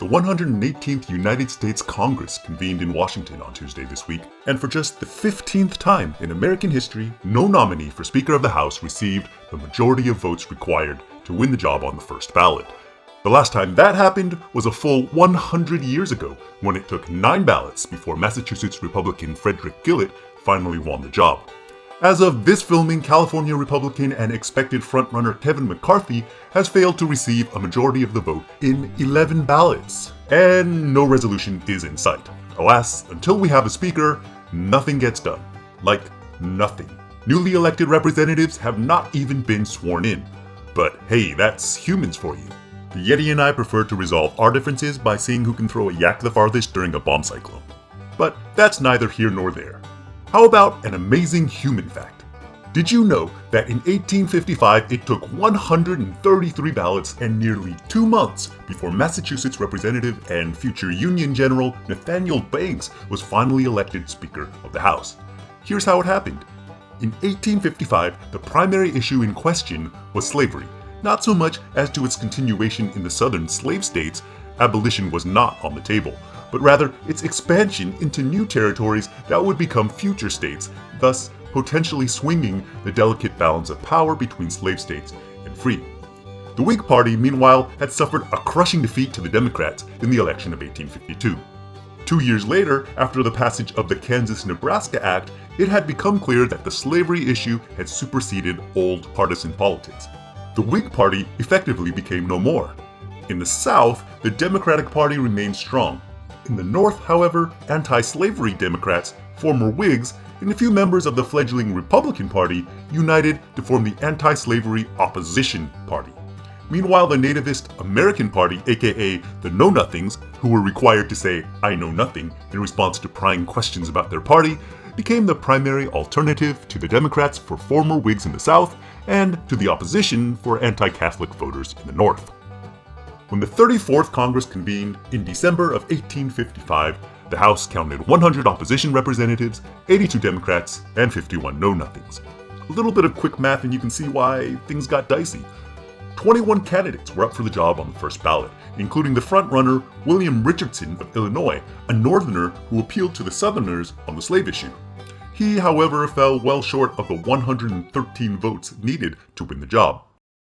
The 118th United States Congress convened in Washington on Tuesday this week, and for just the 15th time in American history, no nominee for Speaker of the House received the majority of votes required to win the job on the first ballot. The last time that happened was a full 100 years ago, when it took 9 ballots before Massachusetts Republican Frederick Gillett finally won the job. As of this filming, California Republican and expected frontrunner Kevin McCarthy has failed to receive a majority of the vote in 11 ballots. And no resolution is in sight. Alas, until we have a speaker, nothing gets done. Like, nothing. Newly elected representatives have not even been sworn in. But hey, that's humans for you. The Yeti and I prefer to resolve our differences by seeing who can throw a yak the farthest during a bomb cyclone. But that's neither here nor there. How about an amazing human fact? Did you know that in 1855 it took 133 ballots and nearly 2 months before Massachusetts Representative and future Union General Nathaniel P was finally elected Speaker of the House? Here's how it happened. In 1855, the primary issue in question was slavery. Not so much as to its continuation in the southern slave states, abolition was not on the table, but rather its expansion into new territories that would become future states, thus potentially swinging the delicate balance of power between slave states and free. The Whig Party, meanwhile, had suffered a crushing defeat to the Democrats in the election of 1852. 2 years later, after the passage of the Kansas-Nebraska Act, it had become clear that the slavery issue had superseded old partisan politics. The Whig Party effectively became no more. In the South, the Democratic Party remained strong. In the North, however, anti-slavery Democrats, former Whigs, and a few members of the fledgling Republican Party united to form the Anti-Slavery Opposition Party. Meanwhile, the nativist American Party, aka the Know-Nothings, who were required to say, "I know nothing," in response to prying questions about their party, became the primary alternative to the Democrats for former Whigs in the South and to the opposition for anti-Catholic voters in the North. When the 34th Congress convened in December of 1855, the House counted 100 opposition representatives, 82 Democrats, and 51 Know-Nothings. A little bit of quick math and you can see why things got dicey. 21 candidates were up for the job on the first ballot, including the frontrunner William Richardson of Illinois, a Northerner who appealed to the Southerners on the slave issue. He, however, fell well short of the 113 votes needed to win the job.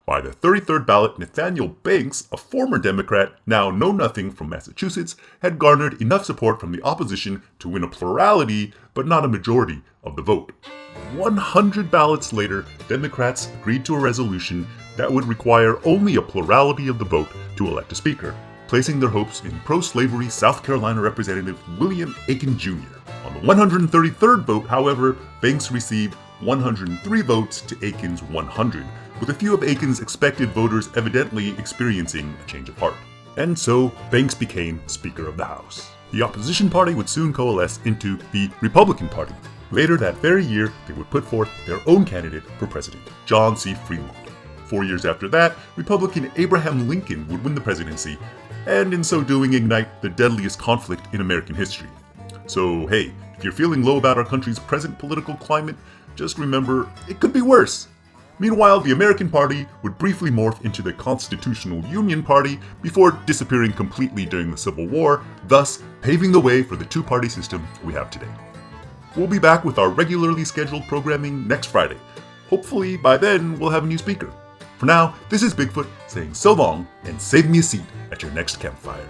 By the 33rd ballot, Nathaniel P, a former Democrat, now Know-Nothing from Massachusetts, had garnered enough support from the opposition to win a plurality, but not a majority, of the vote. 100 ballots later, Democrats agreed to a resolution that would require only a plurality of the vote to elect a speaker, placing their hopes in pro-slavery South Carolina Representative William Aiken Jr. On the 133rd vote, however, Banks received 103 votes to Aiken's 100, with a few of Aiken's expected voters evidently experiencing a change of heart. And so, Banks became Speaker of the House. The opposition party would soon coalesce into the Republican Party. Later that very year, they would put forth their own candidate for president, John C. Fremont. 4 years after that, Republican Abraham Lincoln would win the presidency, and in so doing ignite the deadliest conflict in American history. So hey, if you're feeling low about our country's present political climate, just remember, it could be worse. Meanwhile, the American Party would briefly morph into the Constitutional Union Party before disappearing completely during the Civil War, thus paving the way for the two-party system we have today. We'll be back with our regularly scheduled programming next Friday. Hopefully, by then, we'll have a new speaker. For now, this is Bigfoot saying so long and save me a seat at your next campfire.